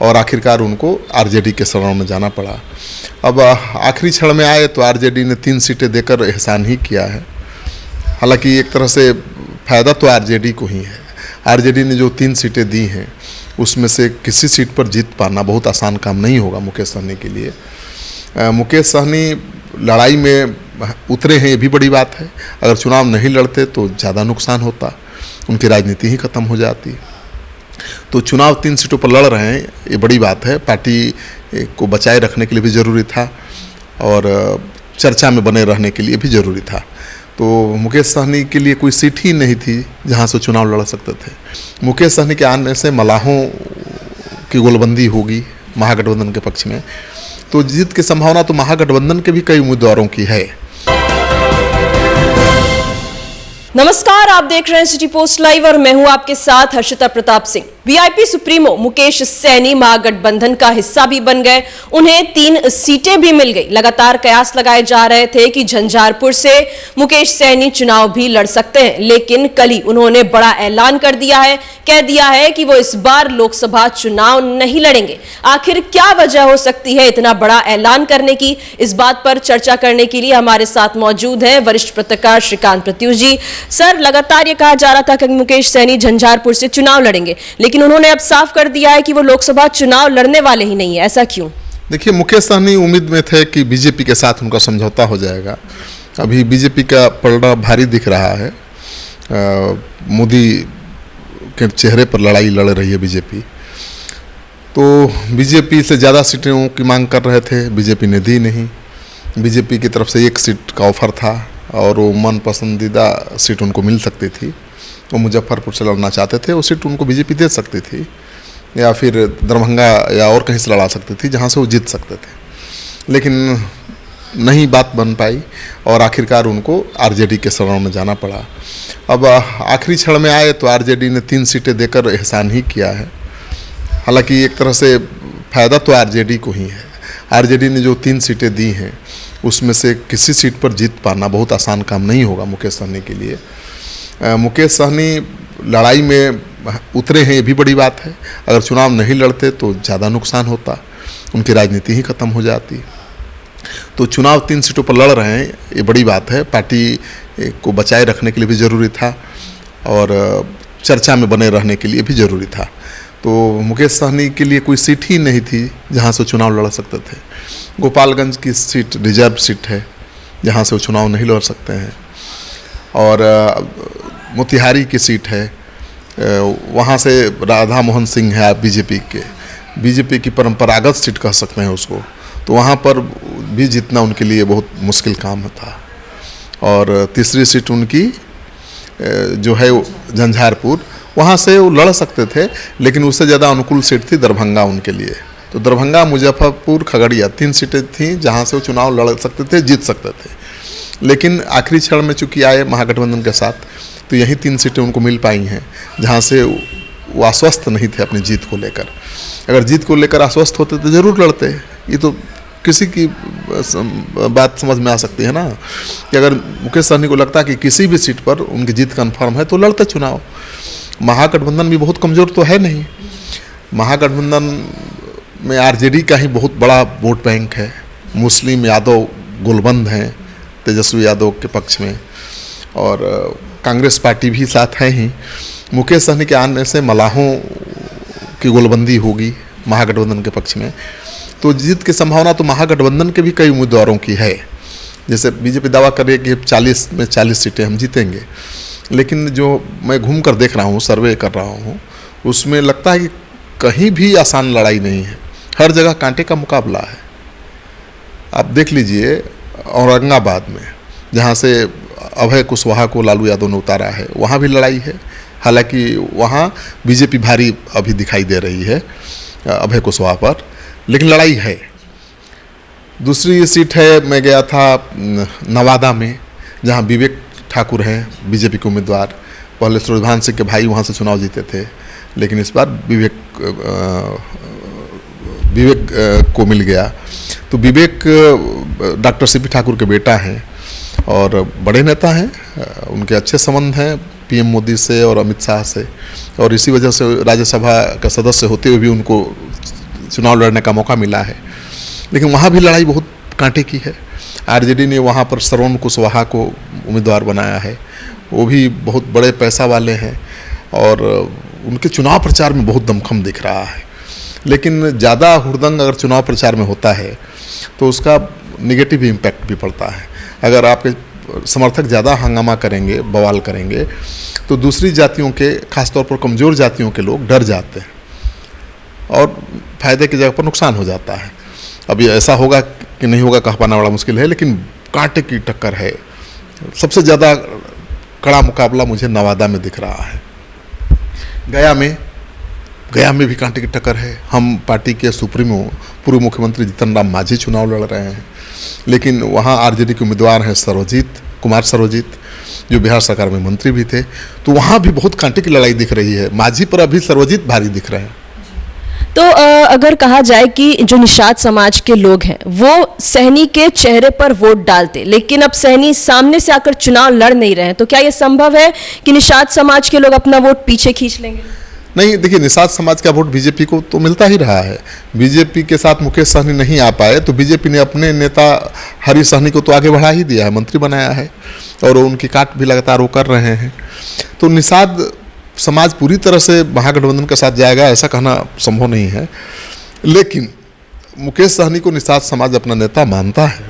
और आखिरकार उनको आरजेडी के शरण में जाना पड़ा। अब आखिरी क्षण में आए तो आरजेडी ने 3 सीटें देकर एहसान ही किया है। हालांकि एक तरह से फ़ायदा तो आरजेडी को ही है। आरजेडी ने जो 3 सीटें दी हैं उसमें से किसी सीट पर जीत पाना बहुत आसान काम नहीं होगा मुकेश सहनी के लिए। मुकेश सहनी लड़ाई में उतरे हैं, ये भी बड़ी बात है। अगर चुनाव नहीं लड़ते तो ज़्यादा नुकसान होता, उनकी राजनीति ही खत्म हो जाती। तो चुनाव 3 सीटों पर लड़ रहे हैं, ये बड़ी बात है। पार्टी को बचाए रखने के लिए भी ज़रूरी था और चर्चा में बने रहने के लिए भी ज़रूरी था। तो मुकेश सहनी के लिए कोई सीट ही नहीं थी जहां से चुनाव लड़ सकते थे। मुकेश सहनी के आने से मलाहों की गोलबंदी होगी महागठबंधन के पक्ष में, तो जीत की संभावना तो महागठबंधन के भी कई उम्मीदवारों की है। नमस्कार, आप देख रहे हैं सिटी पोस्ट लाइव और मैं हूं आपके साथ हर्षिता प्रताप सिंह। वीआईपी सुप्रीमो मुकेश सहनी महागठबंधन का हिस्सा भी बन गए, उन्हें 3 सीटें भी मिल गई। लगातार कयास लगाए जा रहे थे कि झंझारपुर से मुकेश सहनी चुनाव भी लड़ सकते हैं, लेकिन कल ही उन्होंने बड़ा ऐलान कर दिया है, कह दिया है कि वो इस बार लोकसभा चुनाव नहीं लड़ेंगे। आखिर क्या वजह हो सकती है इतना बड़ा ऐलान करने की? इस बात पर चर्चा करने के लिए हमारे साथ मौजूद हैं वरिष्ठ पत्रकार श्रीकांत प्रत्युष जी। सर, लगातार ये कहा जा रहा था कि मुकेश सहनी झंझारपुर से चुनाव लड़ेंगे, लेकिन उन्होंने अब साफ कर दिया है कि वो लोकसभा चुनाव लड़ने वाले ही नहीं है। ऐसा क्यों? देखिए, मुकेश सहनी उम्मीद में थे कि बीजेपी के साथ उनका समझौता हो जाएगा। अभी बीजेपी का पलड़ा भारी दिख रहा है। मोदी के चेहरे पर लड़ाई लड़ रही है बीजेपी। तो बीजेपी से ज़्यादा सीटों की मांग कर रहे थे, बीजेपी ने दी नहीं। बीजेपी की तरफ से 1 सीट का ऑफर था और वो मन पसंदीदा सीट उनको मिल सकती थी। वो मुजफ्फरपुर से लड़ना चाहते थे, वो सीट उनको बीजेपी दे सकती थी, या फिर दरभंगा या और कहीं से लड़ा सकती थी जहाँ से वो जीत सकते थे। लेकिन नहीं बात बन पाई और आखिरकार उनको आरजेडी के शरण में जाना पड़ा। अब आखिरी क्षण में आए तो आरजेडी ने 3 सीटें देकर एहसान ही किया है। हालांकि एक तरह से फ़ायदा तो आरजेडी को ही है। आरजेडी ने जो 3 सीटें दी हैं उसमें से किसी सीट पर जीत पाना बहुत आसान काम नहीं होगा मुकेश सहनी के लिए। मुकेश सहनी लड़ाई में उतरे हैं, ये भी बड़ी बात है। अगर चुनाव नहीं लड़ते तो ज़्यादा नुकसान होता, उनकी राजनीति ही खत्म हो जाती। तो चुनाव 3 सीटों पर लड़ रहे हैं, ये बड़ी बात है। पार्टी को बचाए रखने के लिए भी ज़रूरी था और चर्चा में बने रहने के लिए भी ज़रूरी था। तो मुकेश सहनी के लिए कोई सीट ही नहीं थी जहाँ से चुनाव लड़ सकते थे। गोपालगंज की सीट रिजर्व सीट है जहाँ से वो चुनाव नहीं लड़ सकते हैं, और मोतिहारी की सीट है, वहाँ से राधा मोहन सिंह है बीजेपी की परंपरागत सीट कह सकते हैं उसको। तो वहाँ पर भी जीतना उनके लिए बहुत मुश्किल काम था। और तीसरी सीट उनकी जो है झंझारपुर, वहाँ से वो लड़ सकते थे, लेकिन उससे ज़्यादा अनुकूल सीट थी दरभंगा उनके लिए। तो दरभंगा, मुजफ्फरपुर, खगड़िया 3 सीटें थीं जहाँ से वो चुनाव लड़ सकते थे, जीत सकते थे। लेकिन आखिरी क्षण में चूँकि आए महागठबंधन के साथ, तो यही 3 सीटें उनको मिल पाई हैं जहाँ से वो आश्वस्त नहीं थे अपनी जीत को लेकर। अगर जीत को लेकर आश्वस्त होते तो ज़रूर लड़ते। ये तो किसी की बात समझ में आ सकती है ना, कि अगर मुकेश सहनी को लगता कि किसी भी सीट पर उनकी जीत कन्फर्म है तो लड़ते चुनाव। महागठबंधन भी बहुत कमज़ोर तो है नहीं। महागठबंधन में आरजेडी का ही बहुत बड़ा वोट बैंक है। मुस्लिम यादव गोलबंद हैं तेजस्वी यादव के पक्ष में, और कांग्रेस पार्टी भी साथ है ही। मुकेश सहनी के आने से मलाहों की गोलबंदी होगी महागठबंधन के पक्ष में, तो जीत की संभावना तो महागठबंधन के भी कई उम्मीदवारों की है। जैसे बीजेपी दावा कर रही है कि 40 में 40 सीटें हम जीतेंगे, लेकिन जो मैं घूम कर देख रहा हूँ, सर्वे कर रहा हूँ, उसमें लगता है कि कहीं भी आसान लड़ाई नहीं है। हर जगह कांटे का मुकाबला है। आप देख लीजिए औरंगाबाद में, जहाँ से अभय कुशवाहा को लालू यादव ने उतारा है, वहाँ भी लड़ाई है। हालांकि वहाँ बीजेपी भारी अभी दिखाई दे रही है अभय कुशवाहा पर, लेकिन लड़ाई है। दूसरी सीट है, मैं गया था नवादा में, जहाँ विवेक ठाकुर हैं बीजेपी के उम्मीदवार। पहले सूर्यभान सिंह के भाई वहाँ से चुनाव जीते थे, लेकिन इस बार विवेक को मिल गया। तो विवेक डॉक्टर सीपी ठाकुर के बेटा हैं और बड़े नेता हैं, उनके अच्छे संबंध हैं पीएम मोदी से और अमित शाह से, और इसी वजह से राज्यसभा का सदस्य होते हुए भी उनको चुनाव लड़ने का मौका मिला है, लेकिन वहाँ भी लड़ाई बहुत कांटे की है। आरजेडी ने वहाँ पर श्रवण कुशवाहा को उम्मीदवार बनाया है, वो भी बहुत बड़े पैसा वाले हैं और उनके चुनाव प्रचार में बहुत दमखम दिख रहा है। लेकिन ज़्यादा हुड़दंग अगर चुनाव प्रचार में होता है तो उसका निगेटिव इम्पैक्ट भी पड़ता है। अगर आपके समर्थक ज़्यादा हंगामा करेंगे, बवाल करेंगे, तो दूसरी जातियों के, खासतौर पर कमज़ोर जातियों के लोग डर जाते हैं और फायदे की जगह पर नुकसान हो जाता है। अब ये ऐसा होगा कि नहीं होगा कह पाना बड़ा मुश्किल है, लेकिन कांटे की टक्कर है। सबसे ज़्यादा कड़ा मुकाबला मुझे नवादा में दिख रहा है। गया में भी कांटे की टक्कर है। हम पार्टी के सुप्रीमो पूर्व मुख्यमंत्री जीतन राम मांझी चुनाव लड़ रहे हैं, लेकिन वहाँ आरजेडी के उम्मीदवार हैं कुमार सर्वजीत, जो बिहार सरकार में मंत्री भी थे। तो वहाँ भी बहुत कांटे की लड़ाई दिख रही है। मांझी पर अभी सर्वजीत भारी दिख रहे हैं। तो अगर कहा जाए कि जो निषाद समाज के लोग हैं वो सहनी के चेहरे पर वोट डालते, लेकिन अब सहनी सामने से आकर चुनाव लड़ नहीं रहे हैं, तो क्या ये संभव है कि निषाद समाज के लोग अपना वोट पीछे खींच लेंगे? नहीं, देखिए, निषाद समाज का वोट बीजेपी को तो मिलता ही रहा है। बीजेपी के साथ मुकेश सहनी नहीं आ पाए तो बीजेपी ने अपने नेता हरी सहनी को तो आगे बढ़ा ही दिया है, मंत्री बनाया है और उनकी काट भी लगातार वो कर रहे हैं। तो निषाद समाज पूरी तरह से महागठबंधन के साथ जाएगा ऐसा कहना संभव नहीं है, लेकिन मुकेश सहनी को निषाद समाज अपना नेता मानता है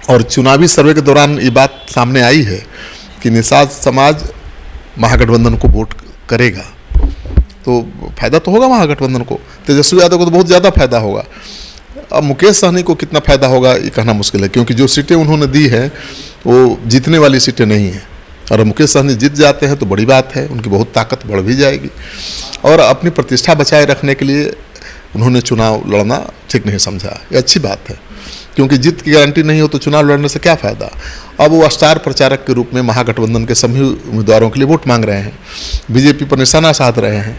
और चुनावी सर्वे के दौरान ये बात सामने आई है कि निषाद समाज महागठबंधन को वोट करेगा, तो फायदा तो होगा महागठबंधन को। तेजस्वी यादव को तो बहुत ज़्यादा फायदा होगा। अब मुकेश सहनी को कितना फायदा होगा ये कहना मुश्किल है, क्योंकि जो सीटें उन्होंने दी हैं वो जीतने वाली सीटें नहीं हैं। और मुकेश सहनी जीत जाते हैं तो बड़ी बात है, उनकी बहुत ताकत बढ़ भी जाएगी। और अपनी प्रतिष्ठा बचाए रखने के लिए उन्होंने चुनाव लड़ना ठीक नहीं समझा। ये अच्छी बात है, क्योंकि जीत की गारंटी नहीं हो तो चुनाव लड़ने से क्या फ़ायदा। अब वो स्टार प्रचारक के रूप में महागठबंधन के सभी उम्मीदवारों के लिए वोट मांग रहे हैं, बीजेपी पर निशाना साध रहे हैं।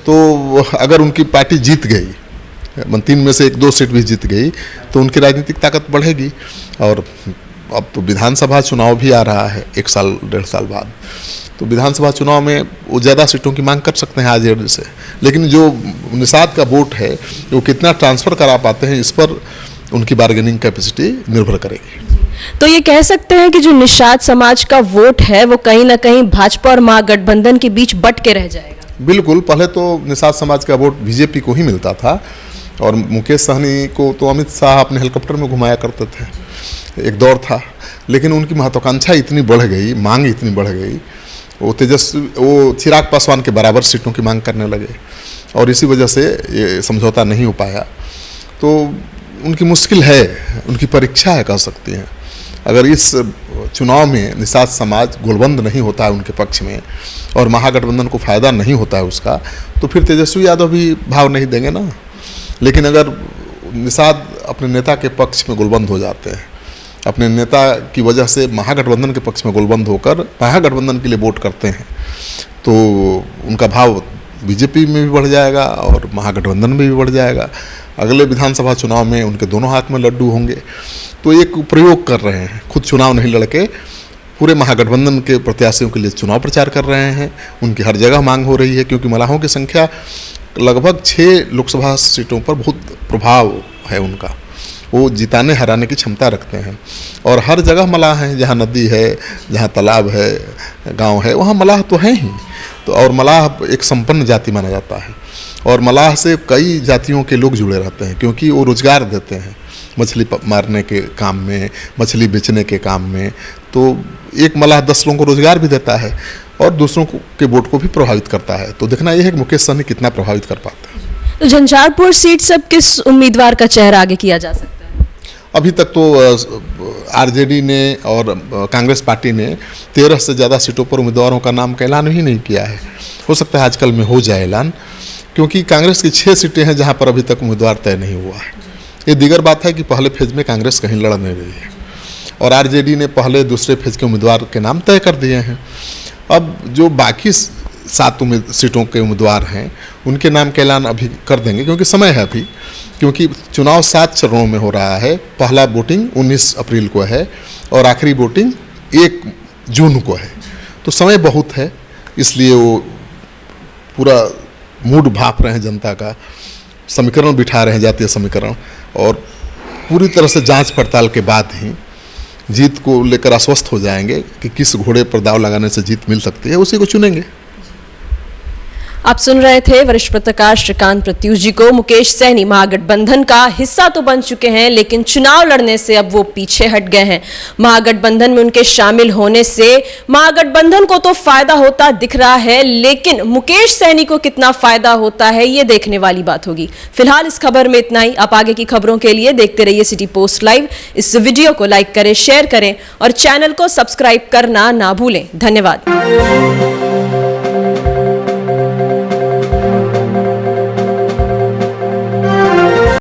तो अगर उनकी पार्टी जीत गई, 3 में से 1-2 सीट भी जीत गई, तो उनकी राजनीतिक ताकत बढ़ेगी। और अब तो विधानसभा चुनाव भी आ रहा है 1 साल 1.5 साल बाद, तो विधानसभा चुनाव में वो ज़्यादा सीटों की मांग कर सकते हैं आरजेडी से। लेकिन जो निषाद का वोट है वो कितना ट्रांसफ़र करा पाते हैं, इस पर उनकी बार्गेनिंग कैपेसिटी निर्भर करेगी। तो ये कह सकते हैं कि जो निषाद समाज का वोट है वो कहीं ना कहीं भाजपा और महागठबंधन के बीच बट के रह जाएगा। बिल्कुल, पहले तो निषाद समाज का वोट बीजेपी को ही मिलता था और मुकेश सहनी को तो अमित शाह अपने हेलीकॉप्टर में घुमाया करते थे, एक दौर था। लेकिन उनकी महत्वाकांक्षा इतनी बढ़ गई, मांग इतनी बढ़ गई, वो चिराग पासवान के बराबर सीटों की मांग करने लगे और इसी वजह से ये समझौता नहीं हो पाया। तो उनकी मुश्किल है, उनकी परीक्षा है कह सकती हैं। अगर इस चुनाव में निषाद समाज गोलबंद नहीं होता है उनके पक्ष में और महागठबंधन को फ़ायदा नहीं होता है उसका, तो फिर तेजस्वी यादव भी भाव नहीं देंगे ना। लेकिन अगर निषाद अपने नेता के पक्ष में गोलबंद हो जाते हैं, अपने नेता की वजह से महागठबंधन के पक्ष में गोलबंद होकर महागठबंधन के लिए वोट करते हैं, तो उनका भाव बीजेपी में भी बढ़ जाएगा और महागठबंधन में भी बढ़ जाएगा। अगले विधानसभा चुनाव में उनके दोनों हाथ में लड्डू होंगे। तो एक प्रयोग कर रहे हैं, खुद चुनाव नहीं लड़के पूरे महागठबंधन के प्रत्याशियों के लिए चुनाव प्रचार कर रहे हैं। उनकी हर जगह मांग हो रही है, क्योंकि मलाहों की संख्या लगभग 6 लोकसभा सीटों पर बहुत प्रभाव है उनका, वो जिताने हराने की क्षमता रखते हैं। और हर जगह मलाह हैं, जहाँ नदी है, जहाँ तालाब है, गांव है, वहाँ मलाह तो हैं ही। तो और मलाह एक संपन्न जाति माना जाता है और मलाह से कई जातियों के लोग जुड़े रहते हैं, क्योंकि वो रोजगार देते हैं मछली मारने के काम में, मछली बेचने के काम में। तो एक मलाह 10 लोगों को रोजगार भी देता है और दूसरों के वोट को भी प्रभावित करता है। तो देखना यह है कि मुकेश सहनी कितना प्रभावित कर पाता है। तो झंझारपुर सीट से अब किस उम्मीदवार का चेहरा आगे किया जा सकता है? अभी तक तो आरजेडी ने और कांग्रेस पार्टी ने 13 से ज़्यादा सीटों पर उम्मीदवारों का नाम का ऐलान ही नहीं किया है। हो सकता है आजकल में हो जाए ऐलान, क्योंकि कांग्रेस की 6 सीटें हैं जहां पर अभी तक उम्मीदवार तय नहीं हुआ है। ये दीगर बात है कि पहले फेज में कांग्रेस कहीं लड़ नहीं रही है और आरजेडी ने पहले दूसरे फेज के उम्मीदवार के नाम तय कर दिए हैं। अब जो बाकी 7 सीटों के उम्मीदवार हैं उनके नाम का ऐलान अभी कर देंगे, क्योंकि समय है अभी, क्योंकि चुनाव 7 चरणों में हो रहा है। पहला वोटिंग 19 अप्रैल को है और आखिरी वोटिंग 1 जून को है। तो समय बहुत है, इसलिए वो पूरा मूड भाप रहे हैं जनता का। समीकरण बिठा रहे हैं, जातीय समीकरण, और पूरी तरह से जांच पड़ताल के बाद ही जीत को लेकर आश्वस्त हो जाएंगे कि किस घोड़े पर दांव लगाने से जीत मिल सकती है, उसी को चुनेंगे। आप सुन रहे थे वरिष्ठ पत्रकार श्रीकांत प्रत्यूष जी को। मुकेश सहनी महागठबंधन का हिस्सा तो बन चुके हैं, लेकिन चुनाव लड़ने से अब वो पीछे हट गए हैं। महागठबंधन में उनके शामिल होने से महागठबंधन को तो फायदा होता दिख रहा है, लेकिन मुकेश सहनी को कितना फायदा होता है ये देखने वाली बात होगी। फिलहाल इस खबर में इतना ही। आप आगे की खबरों के लिए देखते रहिए सिटी पोस्ट लाइव। इस वीडियो को लाइक करें, शेयर करें और चैनल को सब्सक्राइब करना ना भूलें। धन्यवाद।